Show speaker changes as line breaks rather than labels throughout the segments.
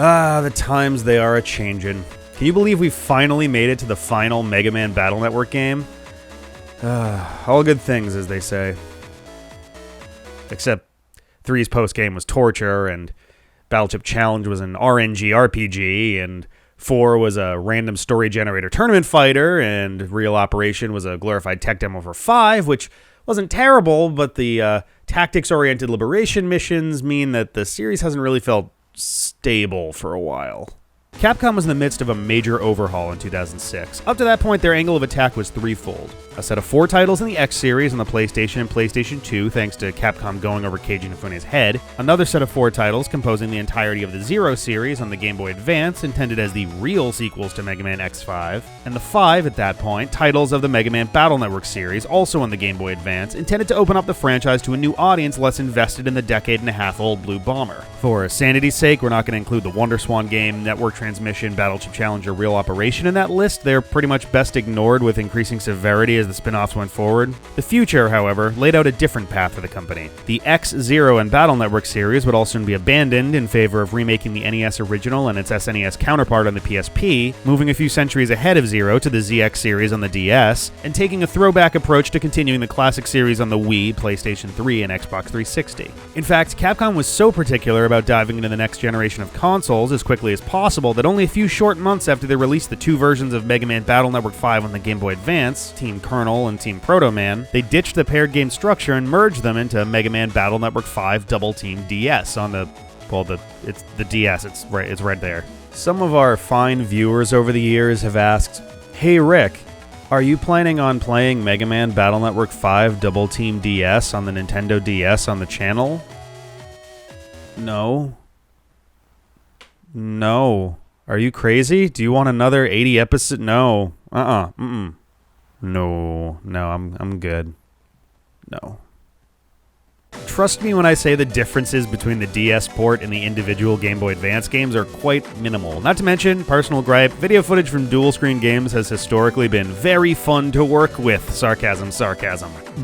Ah, the times they are a-changin'. Can you believe we finally made it to the final Mega Man Battle Network game? All good things, as they say. Except 3's post-game was torture, and Battleship Challenge was an RNG RPG, and 4 was a random story generator tournament fighter, and Real Operation was a glorified tech demo for 5, which wasn't terrible, but the tactics-oriented liberation missions mean that the series hasn't really felt stable for a while. Capcom was in the midst of a major overhaul in 2006. Up to that point, their angle of attack was threefold. A set of 4 titles in the X series on the PlayStation and PlayStation 2, thanks to Capcom going over Keiji Inafune's head. Another set of 4 titles composing the entirety of the Zero series on the Game Boy Advance, intended as the real sequels to Mega Man X5. And the 5, at that point, titles of the Mega Man Battle Network series, also on the Game Boy Advance, intended to open up the franchise to a new audience less invested in the decade-and-a-half-old Blue Bomber. For sanity's sake, we're not going to include the Wonder Swan game, Network Transmission, Battleship Challenger, Real Operation in that list. They're pretty much best ignored with increasing severity as the spin-offs went forward. The future, however, laid out a different path for the company. The X, Zero, and Battle Network series would all soon be abandoned in favor of remaking the NES original and its SNES counterpart on the PSP, moving a few centuries ahead of Zero to the ZX series on the DS, and taking a throwback approach to continuing the classic series on the Wii, PlayStation 3, and Xbox 360. In fact, Capcom was so particular about diving into the next generation of consoles as quickly as possible that only a few short months after they released the 2 versions of Mega Man Battle Network 5 on the Game Boy Advance, Team Colonel and Team Proto Man, they ditched the paired game structure and merged them into Mega Man Battle Network 5 Double Team DS on it's the DS, it's right there. Some of our fine viewers over the years have asked, "Hey Rick, are you planning on playing Mega Man Battle Network 5 Double Team DS on the Nintendo DS on the channel?" No. Are you crazy? Do you want another 80 episode? No. No, I'm good. No. Trust me when I say the differences between the DS port and the individual Game Boy Advance games are quite minimal. Not to mention, personal gripe, video footage from dual-screen games has historically been very fun to work with. Sarcasm.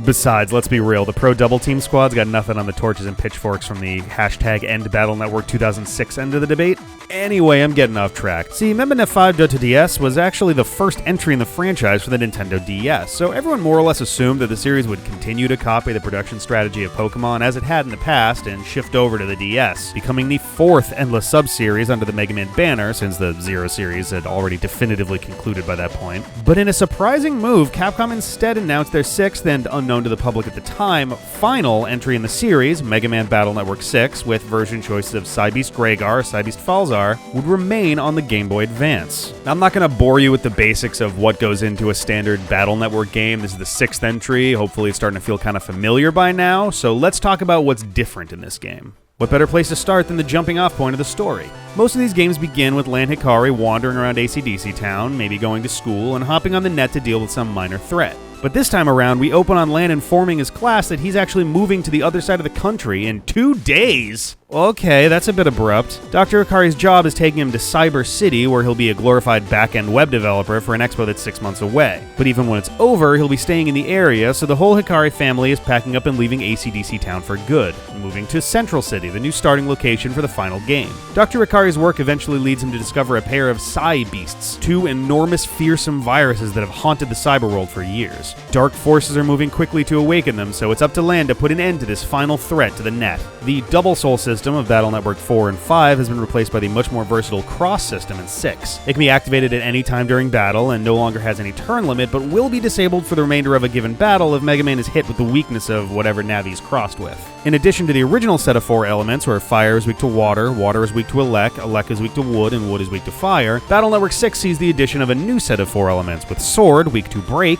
Besides, let's be real, the Pro Double Team squad's got nothing on the torches and pitchforks from the #EndBattleNetwork 2006 end of the debate. Anyway, I'm getting off track. See, Mega Man 5 DS was actually the first entry in the franchise for the Nintendo DS, so everyone more or less assumed that the series would continue to copy the production strategy of Pokemon as it had in the past and shift over to the DS, becoming the 4th endless sub-series under the Mega Man banner, since the Zero series had already definitively concluded by that point. But in a surprising move, Capcom instead announced their 6th and unknown to the public at the time, final entry in the series, Mega Man Battle Network 6, with version choices of Cybeast Gregar, Cybeast Falzar, would remain on the Game Boy Advance. Now, I'm not going to bore you with the basics of what goes into a standard Battle Network game. This is the 6th entry. Hopefully it's starting to feel kind of familiar by now, so let's talk about what's different in this game. What better place to start than the jumping off point of the story? Most of these games begin with Lan Hikari wandering around ACDC Town, maybe going to school, and hopping on the net to deal with some minor threat. But this time around, we open on Lan informing his class that he's actually moving to the other side of the country in 2 days. Okay, that's a bit abrupt. Dr. Hikari's job is taking him to Cyber City, where he'll be a glorified back-end web developer for an expo that's 6 months away. But even when it's over, he'll be staying in the area, so the whole Hikari family is packing up and leaving ACDC Town for good, moving to Central City, the new starting location for the final game. Dr. Hikari's work eventually leads him to discover a pair of Cybeasts, 2 enormous fearsome viruses that have haunted the cyberworld for years. Dark forces are moving quickly to awaken them, so it's up to Lan to put an end to this final threat to the net. The Double Soul system of Battle Network 4 and 5 has been replaced by the much more versatile Cross system in 6. It can be activated at any time during battle and no longer has any turn limit, but will be disabled for the remainder of a given battle if Mega Man is hit with the weakness of whatever nav he's crossed with. In addition to the original set of 4 elements, where fire is weak to water, water is weak to elec is weak to wood, and wood is weak to fire, Battle Network 6 sees the addition of a new set of 4 elements, with sword weak to break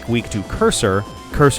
weak to cursor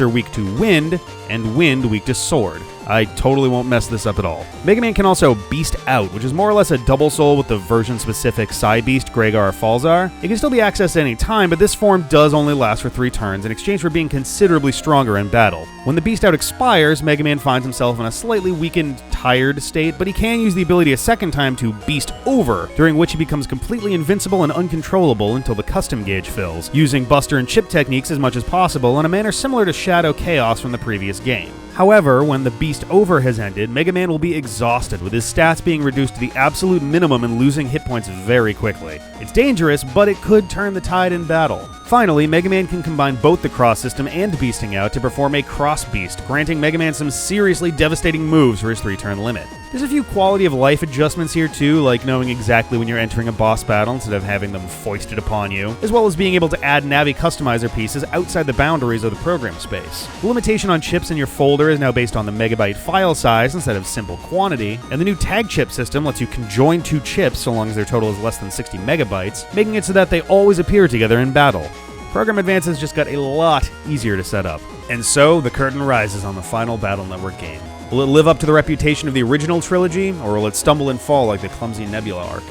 weak to wind, and wind weak to sword. I totally won't mess this up at all. Mega Man can also Beast Out, which is more or less a double soul with the version-specific Cybeast Gregar or Falzar. It can still be accessed at any time, but this form does only last for 3 turns in exchange for being considerably stronger in battle. When the Beast Out expires, Mega Man finds himself in a slightly weakened, tired state, but he can use the ability a second time to Beast Over, during which he becomes completely invincible and uncontrollable until the custom gauge fills, using Buster and Chip techniques as much as possible in a manner similar to Shadow Chaos from the previous game. However, when the Beast Over has ended, Mega Man will be exhausted, with his stats being reduced to the absolute minimum and losing hit points very quickly. It's dangerous, but it could turn the tide in battle. Finally, Mega Man can combine both the Cross system and Beasting Out to perform a Cross Beast, granting Mega Man some seriously devastating moves for his 3-turn limit. There's a few quality of life adjustments here too, like knowing exactly when you're entering a boss battle instead of having them foisted upon you, as well as being able to add Navi customizer pieces outside the boundaries of the program space. The limitation on chips in your folder is now based on the megabyte file size instead of simple quantity, and the new tag chip system lets you conjoin 2 chips so long as their total is less than 60 megabytes, making it so that they always appear together in battle. Program Advances just got a lot easier to set up. And so, the curtain rises on the final Battle Network game. Will it live up to the reputation of the original trilogy, or will it stumble and fall like the clumsy Nebula arc?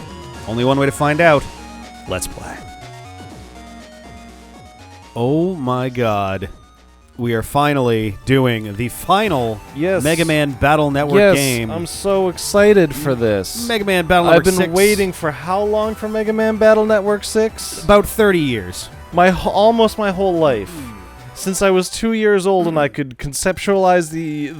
Only one way to find out. Let's play. Oh my god. We are finally doing the final Mega Man Battle Network game.
I'm so excited for this.
Mega Man Battle Network 6.
I've been waiting for how long for Mega Man Battle Network 6?
About 30 years.
Almost my whole life. Since I was 2 years old and I could conceptualize the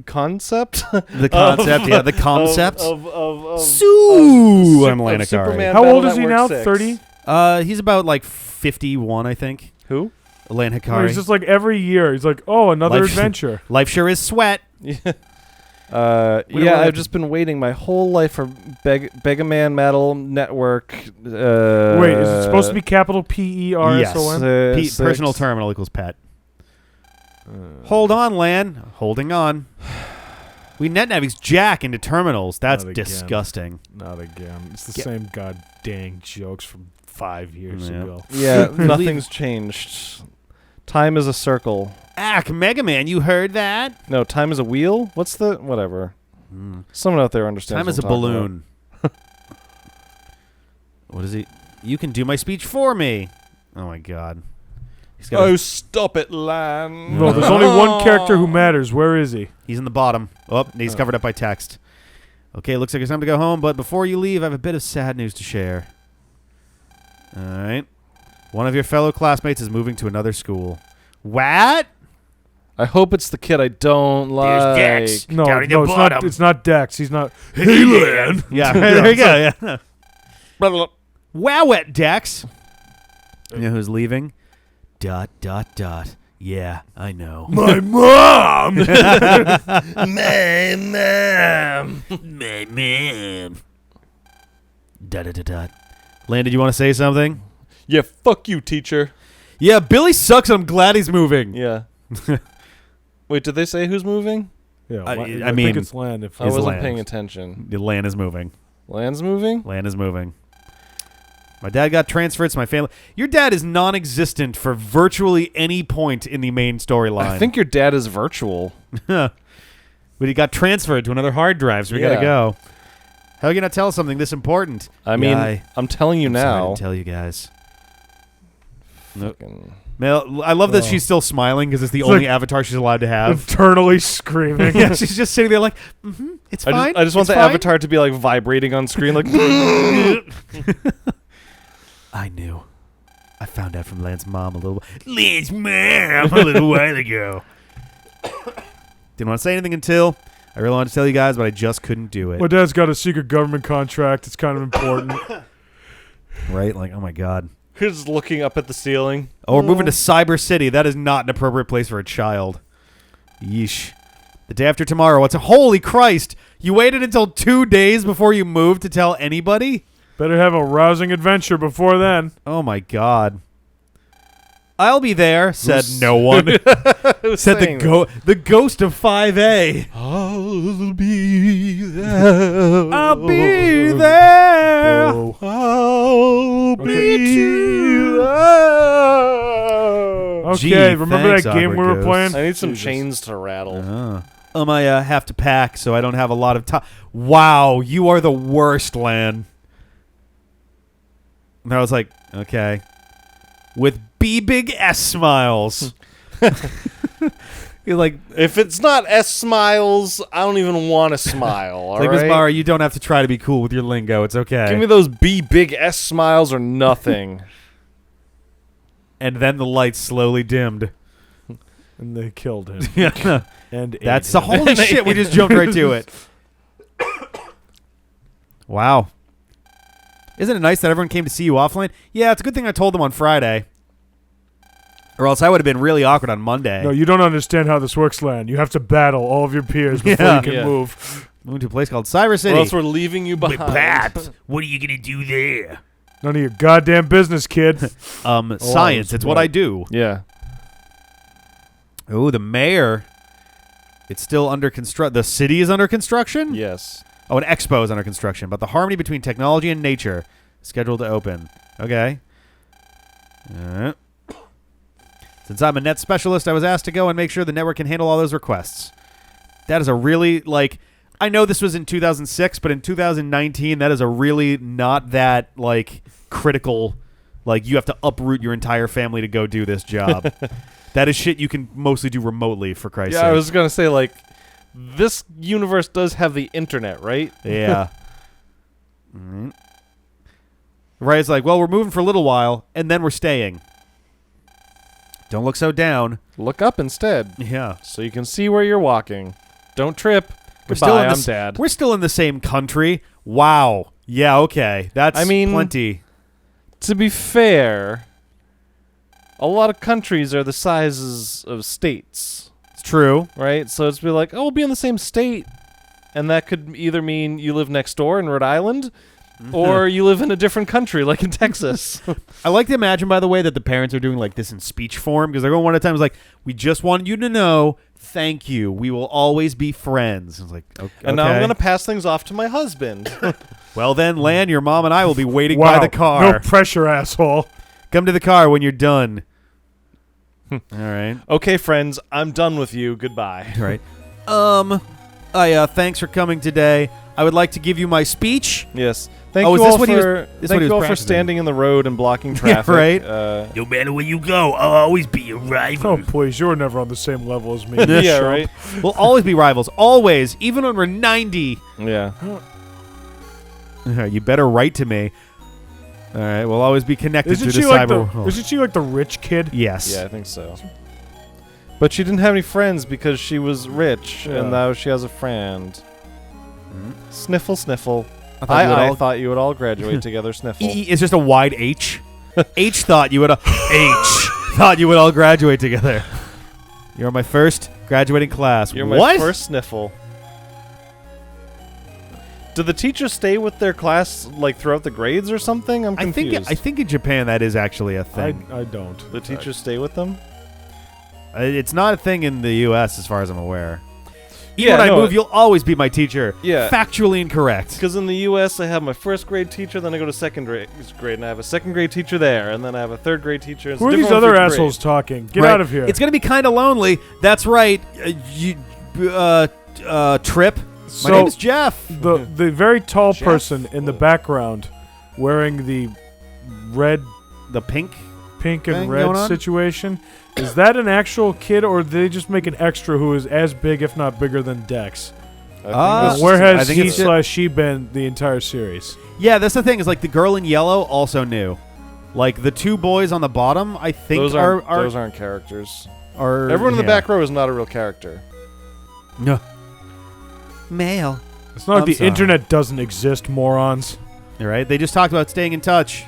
concept.
The concept, yeah, the concept.
Sue!
I'm Lanakari.
How old is he now? 30?
He's about like 51, I think.
Who?
Lan
No,
Hikari.
he's just like every year. He's like, oh, another adventure.
Life sure is sweat.
Yeah. I've just been waiting my whole life for Mega Man Battle Network.
Wait, is it supposed to be capital P-E-R-S-O-N?
Yes. Personal terminal equals pet. Hold on, Lan. Holding on. We net-navi's jack into terminals. That's disgusting.
Not again. It's the same god dang jokes from 5 years ago.
Yeah, nothing's changed. Time is a circle.
Mega Man, you heard that?
No, time is a wheel? What's the... whatever. Someone out there understands.
Time is a balloon. What is he? You can do my speech for me. Oh my god.
Stop it, Lan.
No, there's only one character who matters. Where is he?
He's in the bottom. Oh, he's covered up by text. Okay, looks like it's time to go home, but before you leave, I have a bit of sad news to share. Alright. One of your fellow classmates is moving to another school. What?
I hope it's the kid I don't like.
There's Dex.
No,
Down at
no,
the
it's
bottom.
not. It's not Dex. He's not.
Hey, Lan. Yeah, there you go. Yeah. Wow, it, Dex. You know who's leaving? ... Yeah, I know.
My mom.
My mom.
My mom. ... Lan, did you want to say something?
Yeah, fuck you, teacher.
Yeah, Billy sucks, and I'm glad he's moving.
Yeah. Wait, did they say who's moving?
Yeah,
I
I
mean,
think it's Land. If
I wasn't
Land.
paying attention.
Lan is moving.
Land's moving?
Lan is moving. My dad got transferred to my family. Your dad is non-existent for virtually any point in the main storyline.
I think your dad is virtual.
But he got transferred to another hard drive, so we gotta go. How are you gonna tell us something this important?
I mean, I'm telling you
I'm
now.
sorry I didn't tell you guys.
Fucking
Mel, I love that she's still smiling because it's the only avatar she's allowed to have.
Internally screaming.
Yeah, she's just sitting there like, it's fine.
I just want the avatar to be like vibrating on screen, like.
I knew. I found out from Lan's mom a little while ago. Didn't want to say anything until I really wanted to tell you guys, but I just couldn't do it.
My dad's got a secret government contract. It's kind of important.
Right? Like, oh my god.
He's just looking up at the ceiling.
Oh, we're moving to Cyber City. That is not an appropriate place for a child. Yeesh. The day after tomorrow. Holy Christ! You waited until 2 days before you moved to tell anybody?
Better have a rousing adventure before then.
Oh my god. I'll be there, said no one. Said the ghost of 5A.
I'll be there.
I'll be there.
I'll be there.
Okay, remember that game we were playing?
I need some chains to rattle.
I have to pack, so I don't have a lot of time. Wow, you are the worst, Lan. And I was like, okay. With big S smiles. You're like,
if it's not S smiles, I don't even want to smile. All
like
right?
Ms. Mara, you don't have to try to be cool with your lingo. It's okay.
Give me those big S smiles or nothing.
And then the lights slowly dimmed.
And they killed him.
Yeah.
And
That's
ate
the
him.
holy shit. We just jumped right to it. Wow. Isn't it nice that everyone came to see you offline? Yeah, it's a good thing I told them on Friday. Or else I would have been really awkward on Monday.
No, you don't understand how this works, Lan. You have to battle all of your peers before you can move.
Moving to a place called Cyber City.
Or else we're leaving you behind.
Babs, what are you going to do there?
None of your goddamn business, kid.
Science. It's what I do.
Yeah.
Oh, the mayor. It's still under construction. The city is under construction?
Yes.
Oh, an expo is under construction. But the harmony between technology and nature is scheduled to open. Okay. Since I'm a net specialist, I was asked to go and make sure the network can handle all those requests. That is a really, like... I know this was in 2006, but in 2019, that is a really not that, like, critical... Like, you have to uproot your entire family to go do this job. That is shit you can mostly do remotely, for Christ's sake.
Yeah, I was going to say, like, this universe does have the internet, right?
Yeah. Mm-hmm. Right, it's like, well, we're moving for a little while, and then we're staying. Don't look so down.
Look up instead.
Yeah.
So you can see where you're walking. Don't trip.
We're
Goodbye,
still
I'm Dad.
We're still in the same country. Wow. Yeah, okay. That's plenty.
To be fair, a lot of countries are the sizes of states.
It's true.
Right? So it's be like, oh, we'll be in the same state. And that could either mean you live next door in Rhode Island, or you live in a different country, like in Texas.
I like to imagine, by the way, that the parents are doing like this in speech form, because they're going one at a time. It's like, we just wanted you to know, thank you. We will always be friends. It's like, okay.
And now I'm going to pass things off to my husband.
Well then, Lan, your mom and I will be waiting by the car.
No pressure, asshole.
Come to the car when you're done. All right.
Okay, friends, I'm done with you. Goodbye.
Right. Thanks for coming today. I would like to give you my speech.
Yes. Thank
Oh,
you
is this
all
what he was-
for
this
thank
what he
you
was
all for
practicing?
standing in the road and blocking traffic.
right.
No matter where you go, I'll always be your rival.
Oh, please, you're never on the same level as me.
Yeah, right.
We'll always be rivals. Always. Even when we're 90.
Yeah.
You better write to me. All right. We'll always be connected
Isn't
to
she
the
like
cyber
the?
world.
Isn't she like the rich kid?
Yes.
Yeah, I think so. But she didn't have any friends because she was rich, and now she has a friend. Sniffle, sniffle. I thought you would all graduate together. Sniffle.
E is just a wide H. H thought you would all graduate together. You're my first graduating class.
You're my
what?
first sniffle. Do the teachers stay with their class like throughout the grades or something? I'm confused.
I think in Japan that is actually a thing.
I don't.
The teachers stay with them?
It's not a thing in the U.S. as far as I'm aware.
Yeah,
when I
no,
move, you'll always be my teacher.
Yeah.
Factually incorrect.
Because in the U.S., I have my first grade teacher, then I go to second grade, and I have a second grade teacher there, and then I have a third grade teacher.
Who are these other assholes talking? Get out of here.
It's going to be kind of lonely. That's right. Trip.
So
my name is Jeff.
the very tall person in the background, wearing the red,
The pink.
pink,
Thing
and
going
red
on?
situation. Is that an actual kid, or did they just make an extra who is as big, if not bigger, than Dex? Where
I
has
think it's just-
she been the entire series?
Yeah, that's the thing. Is like the girl in yellow also knew. Like the two boys on the bottom, I think
those
are
aren't characters.
Everyone
in the back row is not a real character.
No. Male.
It's not like
I'm
the
sorry.
internet doesn't exist, morons.
All right. They just talked about staying in touch.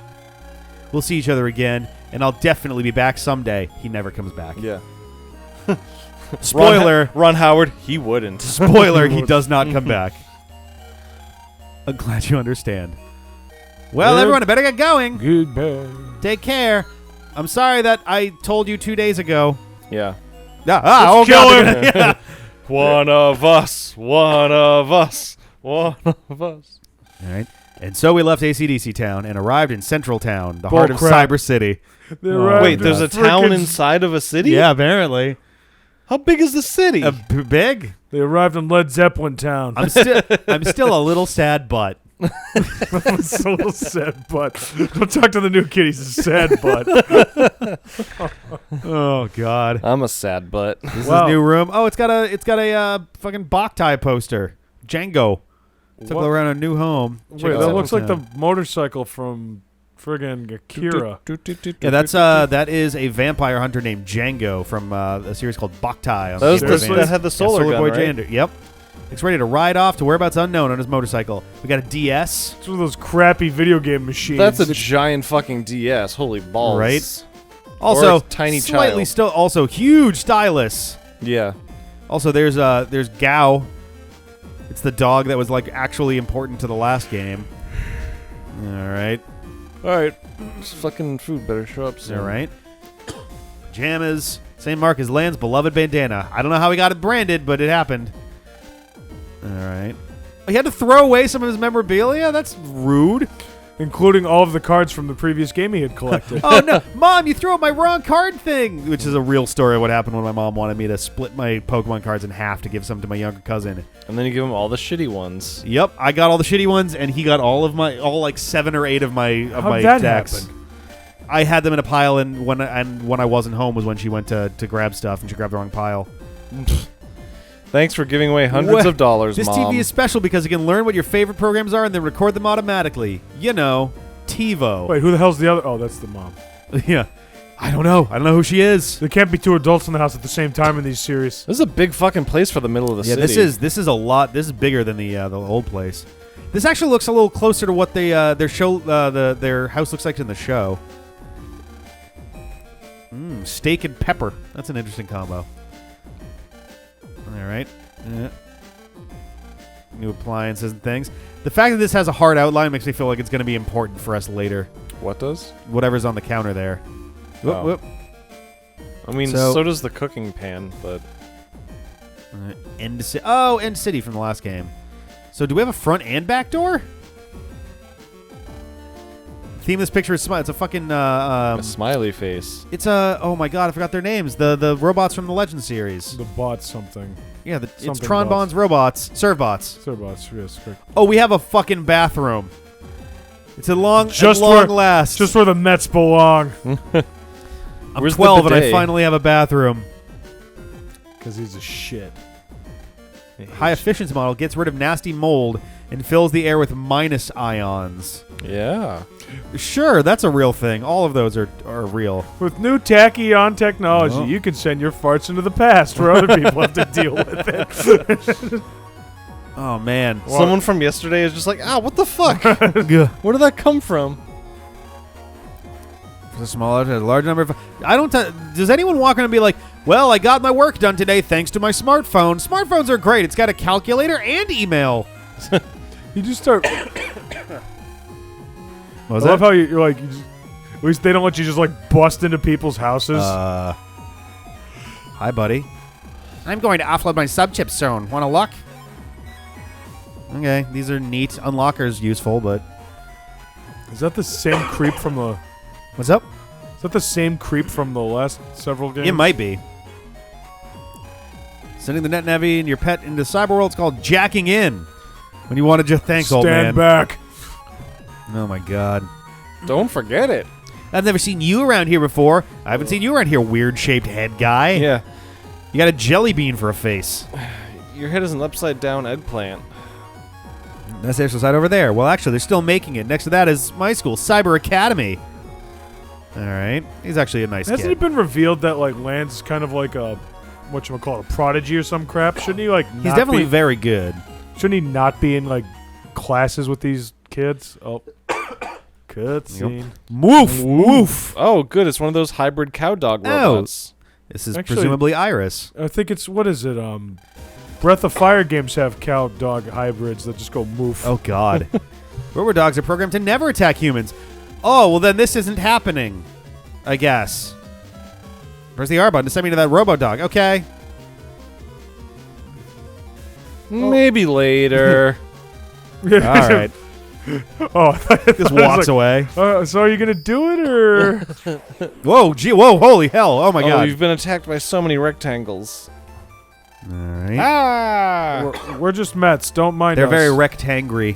We'll see each other again, and I'll definitely be back someday. He never comes back.
Yeah.
Spoiler.
Ron Howard, he wouldn't.
Spoiler, he does not come back. I'm glad you understand. Well,
Good-
everyone, I better get going.
Goodbye.
Take care. I'm sorry that I told you 2 days ago.
Yeah.
Oh,
kill
God.
him.
Yeah.
One of us. One of us. One of us.
All right. And so we left ACDC Town and arrived in Central Town, the heart of
crap.
Cyber City.
Wait, there's a town
frickin'
inside of a city?
Yeah, apparently.
How big is the city?
Big?
They arrived in Led Zeppelin town.
I'm still a little sad butt.
It's a little sad butt. Don't talk to the new kid. He's a sad butt.
Oh, God.
I'm a sad butt.
This is
Wow.
his new room. Oh, it's got a fucking Boktai poster. Django. Took
What?
around a new home.
Wait,
Check out
that looks like the
Central Town.
motorcycle from Friggin' Akira.
Yeah, that is a vampire hunter named Django from a series called Boktai.
That had the solar gun,
Boy
right?
Jander. Yep. He's ready to ride off to whereabouts unknown on his motorcycle. We got a DS.
It's one of those crappy video game machines.
That's a giant fucking DS. Holy balls.
Right. Also,
tiny
slightly
child.
still, also huge stylus.
Yeah.
Also, there's Gao. It's the dog that was like actually important to the last game. All right.
This fucking food better show up soon.
All right. Pajamas. Same mark as Lan's beloved bandana. I don't know how he got it branded, but it happened. All right. He had to throw away some of his memorabilia? That's rude.
Including all of the cards from the previous game he had collected.
Oh, no. Mom, you threw out my wrong card thing. Which is a real story of what happened when my mom wanted me to split my Pokemon cards in half to give some to my younger cousin.
And then you give him all the shitty ones.
Yep. I got all the shitty ones, and he got all like 7 or 8 of my
How'd that
decks.
happen?
I had them in a pile, and when I wasn't home was when she went to grab stuff, and she grabbed the wrong pile.
Thanks for giving away hundreds of dollars,
This
Mom.
TV is special because you can learn what your favorite programs are and then record them automatically. You know, TiVo.
Wait, who the hell's the other? Oh, that's the mom.
Yeah. I don't know who she is.
There can't be 2 adults in the house at the same time in these series.
This is a big fucking place for the middle of the city.
This is a lot. This is bigger than the old place. This actually looks a little closer to what their house looks like in the show. Steak and pepper. That's an interesting combo. All right. New appliances and things. The fact that this has a hard outline makes me feel like it's going to be important for us later.
What does?
Whatever's on the counter there. Whoop,
Oh.
whoop.
I mean, so does the cooking pan, but...
End City from the last game. So do we have a front and back door? Theme of this picture is it's a fucking
a smiley face.
It's a oh my god, I forgot their names. The robots from the Legend series.
The bot something.
Yeah, it's
Something
Tron
bots.
Bonds robots, Servbots.
Servbots, yes, correct.
Oh, we have a fucking bathroom. It's a long last.
Just where the Mets belong.
I'm
Where's the
12 and I
bidet?
finally have a bathroom.
Because he's a shit.
High efficiency model gets rid of nasty mold and fills the air with minus ions.
Yeah.
Sure, that's a real thing. All of those are real.
With new tachyon technology,
Oh.
you can send your farts into the past where other people have to deal with it.
Oh man.
Someone from yesterday is just like, what the fuck?
Gah.
Where did that come from?
A small, a large number of. Does anyone walk in and be like, "Well, I got my work done today thanks to my smartphone." Smartphones are great. It's got a calculator and email.
You just start.
What was
I love
that?
how you're like. At least they don't let you just like bust into people's houses.
Hi, buddy. I'm going to offload my sub-chip soon. Want to look? Okay, these are neat. Unlockers useful, but
Is that the same creep from the?
what's up?
Is that the same creep from the last several games?
It might be. Sending the net navy and your pet into cyberworld is called jacking in. When you want to just thanks, old man.
Stand back.
Oh my god.
Don't forget it.
I've never seen you around here before. I haven't seen you around here, weird-shaped head guy.
Yeah.
You got a jelly bean for a face.
Your head is an upside-down eggplant.
That's the actual side over there. Well, actually, they're still making it. Next to that is my school, Cyber Academy. All right. He's actually a nice
Hasn't
kid.
it been revealed that like Lance is kind of like a whatchamacallit, a prodigy or some crap? Shouldn't he like?
He's definitely very good.
Shouldn't he not be in like classes with these kids? Oh, cutscene.
Woof, woof.
Oh, good. It's one of those hybrid cow dog robots.
This is
Actually-
presumably Iris.
I think it's what is it? Breath of Fire games have cow dog hybrids that just go moof.
Oh, God. Robot dogs are programmed to never attack humans. Oh, well, then this isn't happening, I guess. Press the R button to send me to that robo dog. Okay.
Maybe later.
All right.
Oh, I thought it
Just
was
walks
like,
away.
So are you gonna do it or?
Whoa, gee, whoa, holy hell. Oh, my
Oh,
God.
you've been attacked by so many rectangles.
All right.
Ah!
We're just Mets. Don't mind
They're
us.
very rectangry.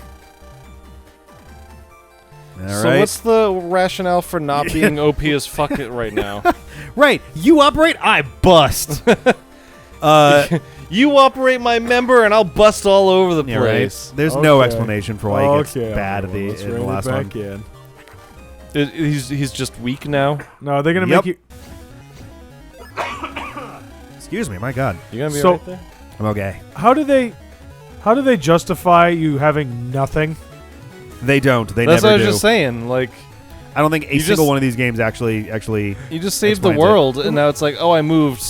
All
So
right.
what's the rationale for not being OP as fuck it right now?
Right. You operate, I bust.
You operate my member and I'll bust all over the
Yeah, right.
place.
There's no
Okay.
explanation for why he gets
Okay,
bad
let's
in the
rein it
last
back
one.
in.
He's just weak now.
No, they're gonna
Yep.
make you.
Excuse me, my God.
You gonna be
So-
right there?
I'm okay.
How do they justify you having nothing?
They don't. They
That's
never
what I was
do.
just saying. Like,
I don't think a
You
single
just-
one of these games actually.
you just saved the
Explains it.
world, and now it's like, oh, I moved.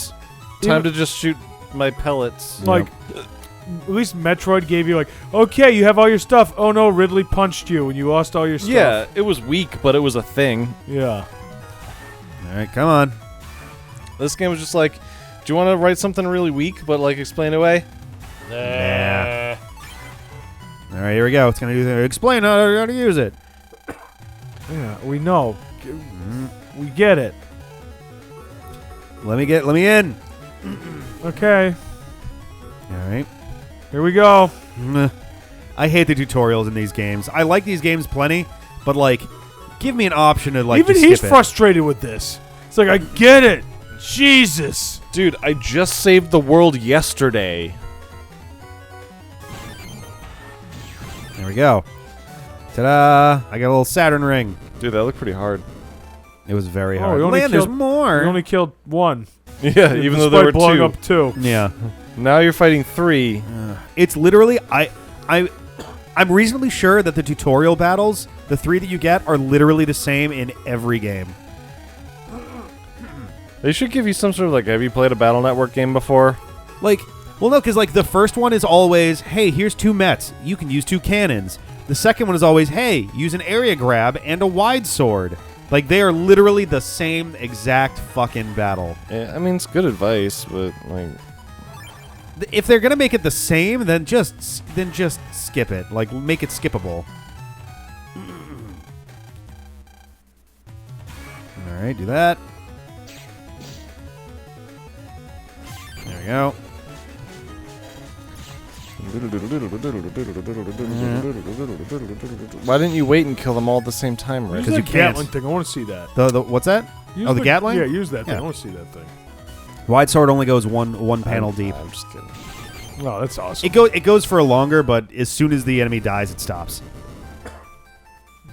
Time
Even-
to just shoot my pellets.
Like, at least Metroid gave you like, okay, you have all your stuff. Oh no, Ridley punched you and you lost all your stuff.
Yeah, it was weak, but it was a thing.
Yeah.
All right, come on.
This game was just like, do you want to write something really weak, but like explain away?
Nah. All right, here we go. It's gonna do. Explain how to use it.
Yeah, we know. We get it.
Let me in.
Okay.
All right.
Here we go.
I hate the tutorials in these games. I like these games plenty, but like, give me an option to like.
Even
just
he's
skip it.
frustrated with this. It's like, I get it. Jesus.
Dude, I just saved the world yesterday.
There we go. Ta-da! I got a little Saturn ring.
Dude, that looked pretty hard.
It was very
Oh,
hard.
we only
Man, there's
killed-
more.
We only killed one.
Yeah, even though there were
blowing
two.
up two.
Yeah.
Now you're fighting three.
It's literally I'm reasonably sure that the tutorial battles, the 3 that you get, are literally the same in every game.
They should give you some sort of like, have you played a Battle Network game before?
Like, well, no, because like the first one is always, hey, here's 2 Mets. You can use 2 cannons. The second one is always, hey, use an area grab and a wide sword. Like, they are literally the same exact fucking battle.
Yeah, I mean, it's good advice, but like,
If they're gonna make it the same, then just skip it. Like, make it skippable. All right, do that. There we go.
why didn't you wait and kill them all at the same time, Rick?
Use
'Cause
that
you can't.
Gatling thing. I want to see that.
The what's that?
Use
Oh, the Gatling?
Yeah, use that thing.
Yeah.
I want to see that thing.
Wide sword only goes one panel deep.
I'm just kidding.
Oh, that's awesome.
It goes for longer, but as soon as the enemy dies, it stops.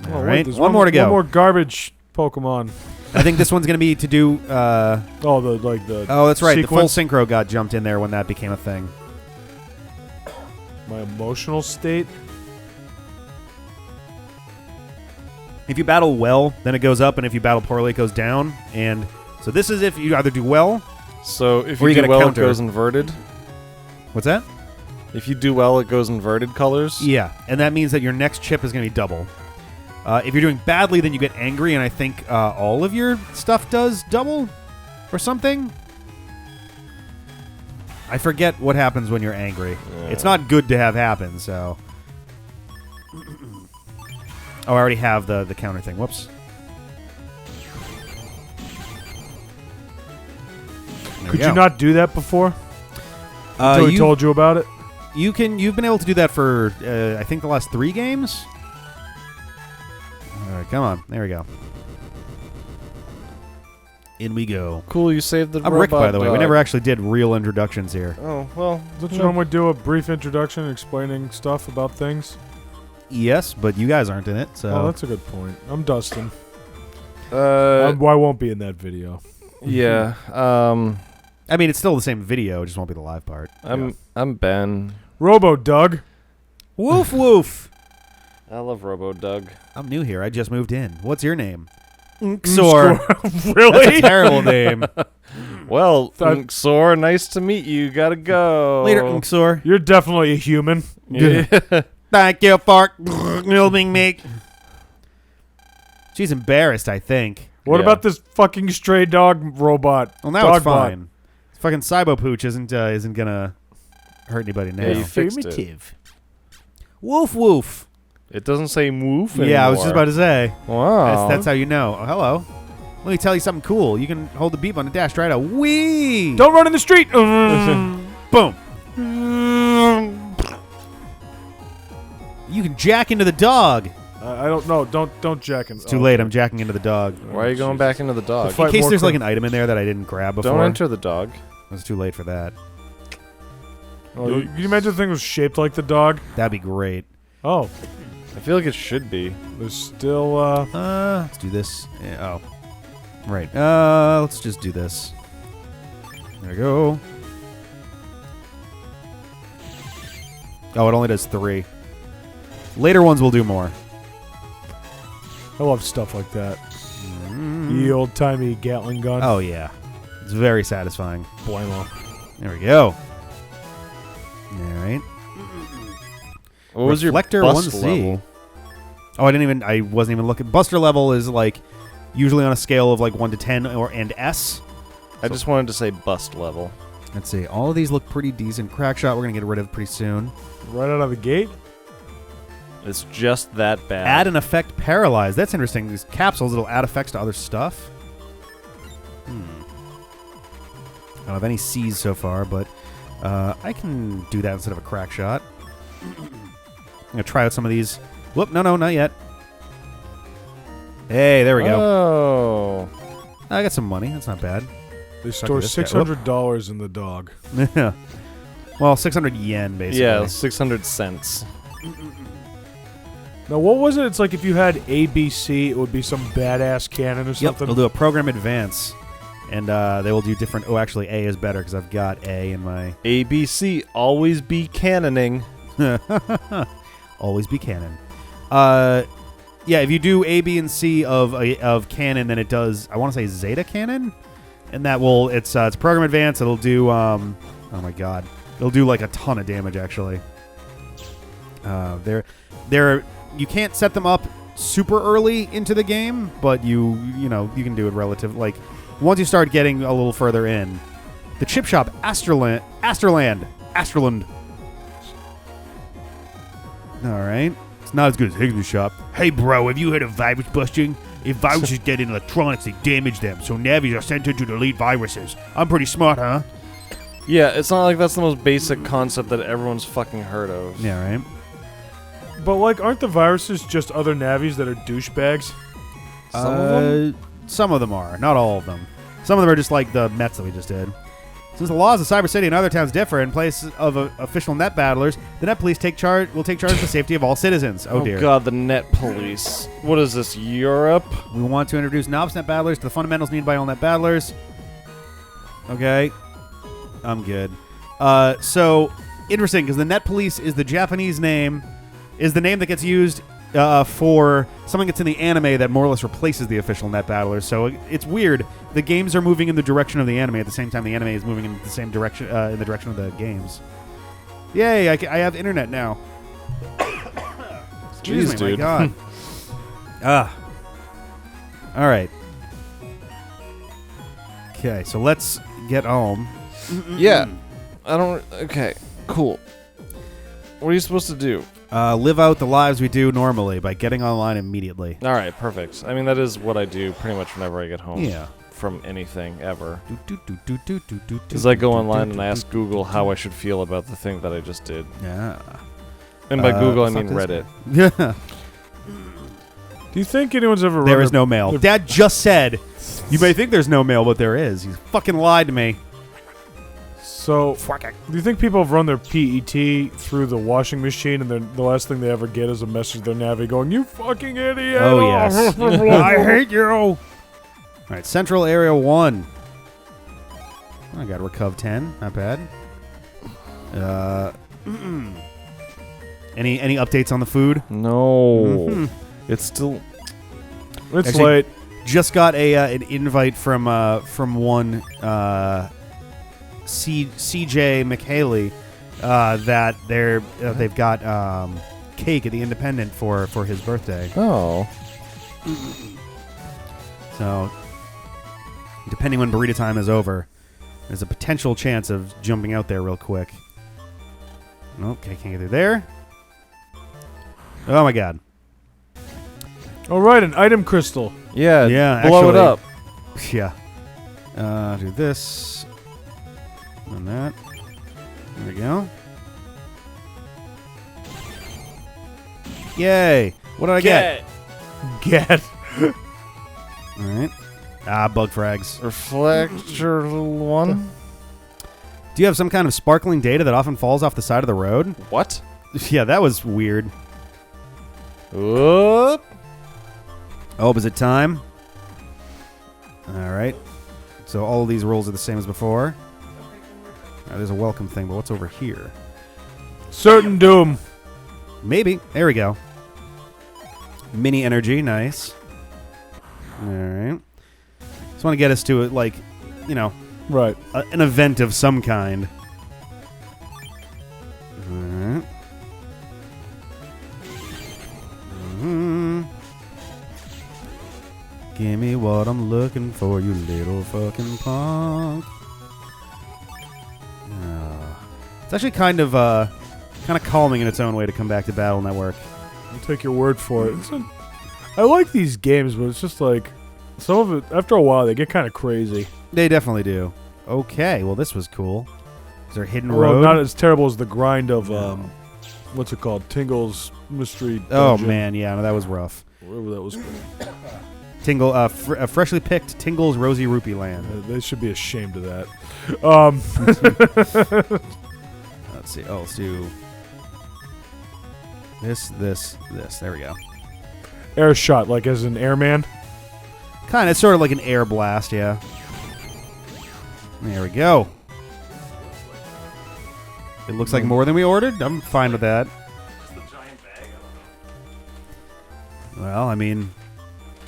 Oh,
All
wait,
right,
there's
one more to go.
One more garbage Pokemon.
I think this one's gonna be to do.
Oh, the
Oh, that's right. The full
sequence.
synchro got jumped in there when that became a thing.
My emotional state.
If you battle well, then it goes up, and if you battle poorly, it goes down. And so this is if you either do well.
So if
Or
you
you
do
gotta
well,
counter.
it goes inverted.
What's that?
If you do well, it goes inverted colors.
Yeah, and that means that your next chip is going to be double. If you're doing badly, then you get angry, and I think all of your stuff does double or something. I forget what happens when you're angry.
Yeah.
It's not good to have happen, so... Oh, I already have the counter thing. Whoops. There we
Could
go.
you not do that before? Until he told you about it?
You've been able to do that for, I think, the last 3 games? All right, come on. There we go. In we go.
Cool, you saved the
I'm Rick, by the way. We
dog.
never actually did real introductions here.
Oh, well.
Don't you
no.
normally do a brief introduction explaining stuff about things?
Yes, but you guys aren't in it, so...
Oh, that's a good point. I'm Dustin.
Uh,
I won't be in that video.
yeah.
I mean, it's still the same video. It just won't be the live part.
I'm Ben.
Robo Doug.
Woof, woof.
I love Robo Doug.
I'm new here. I just moved in. What's your name? Nxor.
Really?
That's a terrible name.
Well,
Thought-
Nxor, nice to meet you. Gotta go.
Later, Nxor.
You're definitely a human.
Yeah.
Thank you for helping me. She's embarrassed, I think.
What
Yeah.
about this fucking stray dog robot?
Well, now
Dog
it's
bot.
fine. Fucking Cybopooch isn't gonna hurt anybody now.
Yeah, you fixed it.
Affirmative. Woof, woof.
It doesn't say move anymore.
Yeah, I was just about to say.
Wow.
That's how you know. Oh, hello. Let me tell you something cool. You can hold the beep on the dash right out. Wee!
Don't run in the street.
Boom. You can jack into the dog.
I don't know. Don't jack in.
It's too late. I'm jacking into the dog.
Why are you going back into the dog?
The fight-
In case
more
there's like
crim-
an item in there that I didn't grab before.
Don't enter the dog.
It's too late for that.
Oh, can you imagine the thing was shaped like the dog?
That'd be great.
Oh,
I feel like it should be.
There's still,
let's do this. Yeah, oh. Right. Let's just do this. There we go. Oh, it only does 3. Later ones will do more.
I love stuff like that. The old-timey Gatling gun.
Oh, yeah. It's very satisfying.
Bueno.
There we go. All right.
What was your
Reflector
bust
1C?
level?
Oh, I wasn't even looking. Buster level is like usually on a scale of like 1 to 10 and S.
I just wanted to say bust level.
Let's see. All of these look pretty decent. Crackshot we're going to get rid of pretty soon.
Right out of the gate?
It's just that bad.
Add an effect paralyzed. That's interesting. These capsules, it'll add effects to other stuff. I don't have any C's so far, but I can do that instead of a crack shot. I'm going to try out some of these. Whoop, no, not yet. Hey, there we go.
Oh.
I got some money. That's not bad.
They store $600 in the dog.
Yeah. Well, 600 yen, basically.
Yeah, 600 cents.
Now, what was it? It's like if you had ABC, it would be some badass cannon or
Yep,
something.
they'll do a program advance. And they will do different... Oh, actually, A is better because I've got A in my...
ABC, always be cannoning.
Always be canon. Yeah, if you do A, B, and C of cannon, then it does, I want to say Zeta cannon? And that will... It's program advance. It'll do... oh, my God. It'll do, like, a ton of damage, actually. You can't set them up super early into the game, but you can do it relative... Like... Once you start getting a little further in, the chip shop, Asterland. All right. It's not as good as Higgins' shop.
Hey, bro, have you heard of virus busting? If viruses get in electronics, they damage them, so navies are sent in to delete viruses. I'm pretty smart, huh?
Yeah, it's not like that's the most basic concept that everyone's fucking heard of.
Yeah, right?
But, like, aren't the viruses just other navies that are douchebags?
Some of them?
Some of them are. Not all of them. Some of them are just like the Mets that we just did. Since the laws of Cyber City and other towns differ in place of official net battlers, the net police will take charge of the safety of all citizens. Oh, dear.
God, the net police. What is this, Europe?
We want to introduce novice net battlers to the fundamentals needed by all net battlers. Okay. I'm good. So, interesting, because the net police is the Japanese name, is the name that gets used for something that's in the anime that more or less replaces the official net battlers. So it's weird. The games are moving in the direction of the anime at the same time the anime is moving in the same direction, in the direction of the games. Yay! I have internet now. Excuse me,
dude.
my God. All right. Okay, so let's get home.
Yeah. Okay, cool. What are you supposed to do?
Live out the lives we do normally by getting online immediately.
All right, perfect. I mean, that is what I do pretty much whenever I get home.
Yeah.
From anything, ever. Because I go online and I ask Google how I should feel about the thing that I just did.
Yeah.
And by Google, I mean Reddit.
Yeah.
Do you think anyone's ever...
There is no mail. Dad just said, you may think there's no mail, but there is. He fucking lied to me.
So, do you think people have run their PET through the washing machine and the last thing they ever get is a message to their Navi going, "You fucking idiot!
Oh, yes. I hate you! All right, Central Area 1. I got Recuv 10. Not bad. Any updates on the food?
No. It's still...
It's
Actually,
late.
Just got an invite from one... CJ McHaley, that they've got cake at the Independent for his birthday.
Oh.
So, depending when burrito time is over, there's a potential chance of jumping out there real quick. Okay, can't get through there. Oh my God.
All right, an item crystal.
Yeah,
Yeah,
blow it up.
Yeah. Do this. And that. There we go. Yay! What did I get?
Get.
All right. Bug frags.
Reflector one.
Do you have some kind of sparkling data that often falls off the side of the road?
What?
Yeah, that was weird.
Whoop.
Oh, is it time? All right. So all of these rolls are the same as before. There's a welcome thing, but what's over here?
Certain doom.
Maybe. There we go. Mini energy. Nice. All right. Just want to get us to, like, you know,
Right.
an event of some kind. All right. Give me what I'm looking for, you little fucking punk. It's actually kind of calming in its own way to come back to Battle Network.
I'll take your word for it. I like these games, but it's just like some of it. After a while, they get kind of crazy.
They definitely do. Okay, well this was cool. Is there a hidden
Well,
road?
not as terrible as the grind of what's it called? Tingle's Mystery
Oh
Dungeon.
man, yeah, no, that was rough.
Whatever that was.
Tingle, freshly picked Tingle's Rosy Rupee Land.
They should be ashamed of that.
Let's see. Oh, let's do this. There we go.
Air shot, like as an airman.
Kind of, sort of like an air blast, yeah. There we go. It looks like more than we ordered. I'm fine with that. Well, I mean,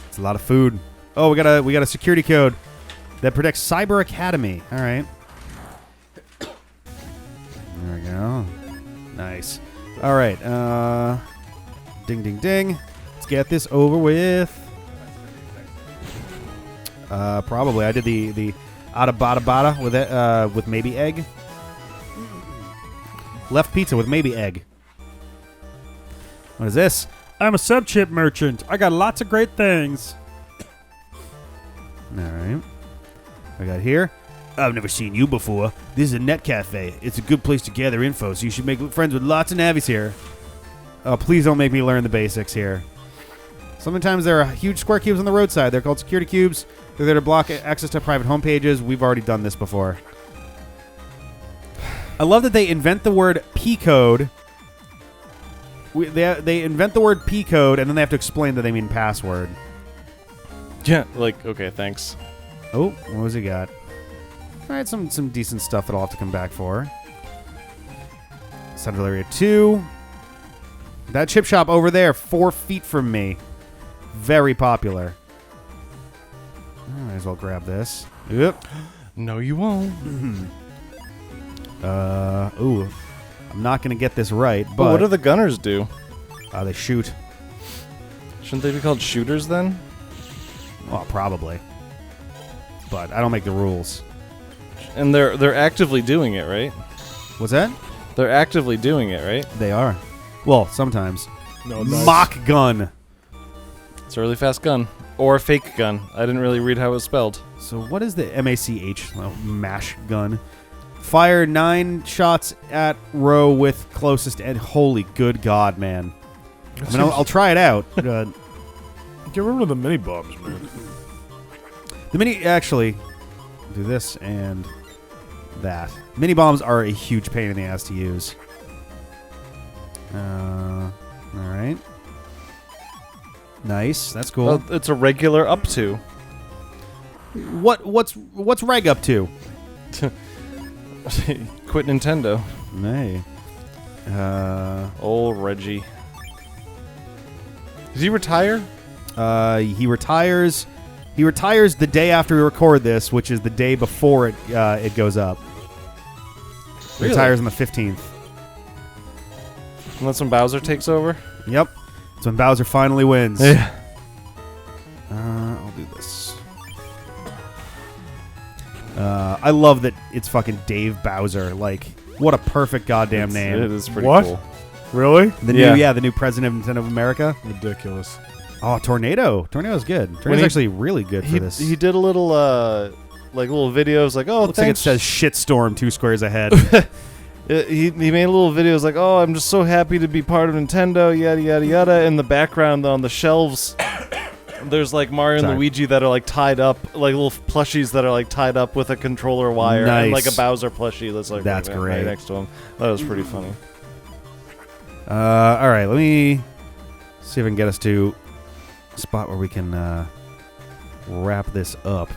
it's a lot of food. Oh, we got a security code that protects Cyber Academy. All right. There we go. Nice. All right. Ding, ding, ding. Let's get this over with. Probably. I did the Ada Bada Bada with maybe egg. Left pizza with maybe egg. What is this?
I'm a sub-chip merchant. I got lots of great things.
All right. What I got here?
I've never seen you before. This is a net cafe. It's a good place to gather info, so you should make friends with lots of navies here.
Oh, please don't make me learn the basics here. Sometimes there are huge square cubes on the roadside. They're called security cubes. They're there to block access to private home pages. We've already done this before. I love that they invent the word P code. They invent the word P code, and then they have to explain that they mean password.
Yeah, like, okay, thanks.
Oh, what was he got? All right, some decent stuff that I'll have to come back for. Central Area 2. That chip shop over there, 4 feet from me. Very popular. Might as well grab this. Yep.
No, you won't.
Ooh. I'm not going to get this right, but...
But what do the gunners do?
They shoot.
Shouldn't they be called shooters then?
Well, probably. But I don't make the rules.
And they're actively doing it, right?
What's that?
They're actively doing it, right?
They are. Well, sometimes.
No, nice.
Mock gun.
It's a really fast gun. Or a fake gun. I didn't really read how it was spelled.
So what is the MACH? Oh, mash gun. Fire 9 shots at row with closest end. Holy good God, man. I mean, I'll try it out.
Get rid of the mini bombs, man.
The mini... Actually, do this and that. Mini bombs are a huge pain in the ass to use. All right. Nice. That's cool.
Well, it's a regular up to.
What's Reg up to?
Quit Nintendo.
Hey.
Old Reggie. Does he retire?
He retires. He retires the day after we record this, which is the day before it goes up. He
Really?
retires on the 15th.
And that's when Bowser takes over?
Yep. It's when Bowser finally wins.
Yeah.
I'll do this. I love that it's fucking Dave Bowser. Like, what a perfect goddamn name.
It is pretty
What?
cool.
Really?
The new president of Nintendo of America.
Ridiculous.
Oh, Tornado. Tornado's good. Tornado's actually really good for this.
He did a little, like little videos like, oh,
Looks like it
thanks.
says shitstorm 2 squares ahead.
He made a little videos like, oh, I'm just so happy to be part of Nintendo, yada, yada, yada. In the background on the shelves, there's like Mario and Luigi that are like tied up, like little plushies that are like tied up with a controller wire.
Nice.
And like a Bowser plushie that's like
That's
right
great.
next to him. That was pretty funny.
All right, let me See if I can get us to a spot where we can wrap this up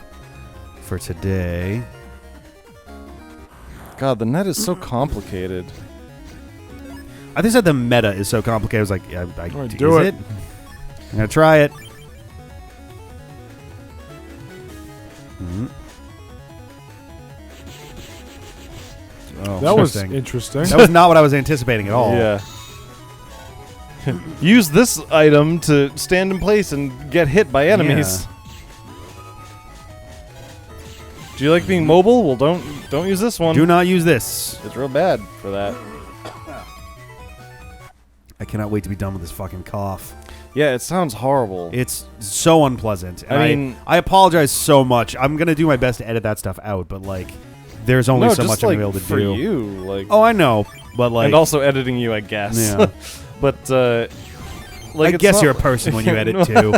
for today.
God, the net is so complicated.
I think that the meta is so complicated. I was like,
do
is
it.
I'm gonna try it. Mhm. Oh,
That was interesting.
That was not what I was anticipating at all.
Yeah. Use this item to stand in place and get hit by enemies. Do you like being mobile? Well, don't use this one.
Do not use this.
It's real bad for that.
I cannot wait to be done with this fucking cough.
Yeah, it sounds horrible.
It's so unpleasant. And
I mean,
I apologize so much. I'm gonna do my best to edit that stuff out, but like, there's only so much I'm gonna be able to
for
do.
you, like.
Oh, I know, but like,
and also editing you, I guess.
Yeah.
But
I
like, it's
guess
not-
you're a person when you edit too.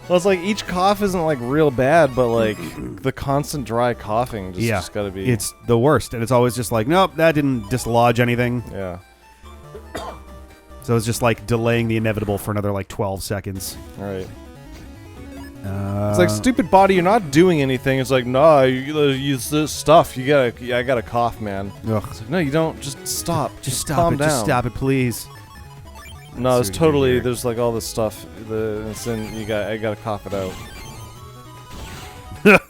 Well, it's like each cough isn't like real bad, but like the constant dry coughing just gotta be.
It's the worst, and it's always just like, nope, that didn't dislodge anything.
Yeah.
So it's just like delaying the inevitable for another like 12 seconds.
All right. It's like, stupid body, you're not doing anything. It's like, nah, you gotta use this stuff. I gotta cough, man.
Ugh.
It's like, no, you don't. Just stop.
Just stop
calm
it.
down.
Just stop it, please.
No,
Let's
it's
see what we do
totally.
here.
There's like all this stuff. It's in. I gotta cough it out.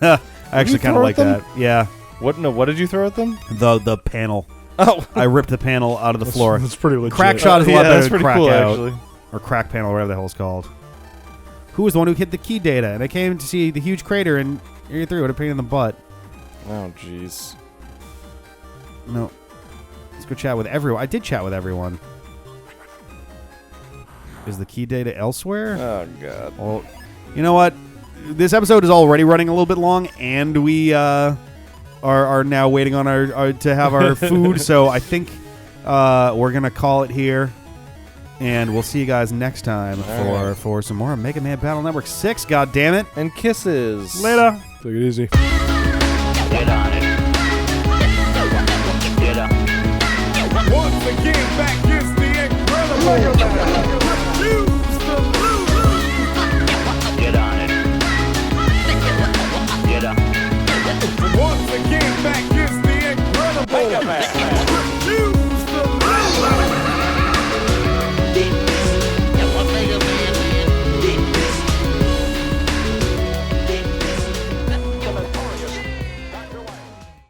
I actually kind of
throw
like
at them?
that. Yeah.
What? No. What did you throw at them?
The panel.
Oh,
I ripped the panel out of the floor.
That's pretty legit.
Crack shot is a lot better
that's
than
pretty
crack
cool,
out.
actually.
Or crack panel, whatever the hell it's called. Who was the one who hit the key data? And I came to see the huge crater and area 3 would have pain in the butt.
Oh, jeez.
No. Let's go chat with everyone. I did chat with everyone. Is the key data elsewhere?
Oh God.
Well, you know what? This episode is already running a little bit long, and we are now waiting on our to have our food. So I think we're gonna call it here, and we'll see you guys next time for some more Mega Man Battle Network 6. God damn it!
And kisses.
Later. Take it easy.
Get on it. Get up.
Once again, back is the incredible. Refuse to lose.
Get on it. Get up.
Once again, back is the incredible.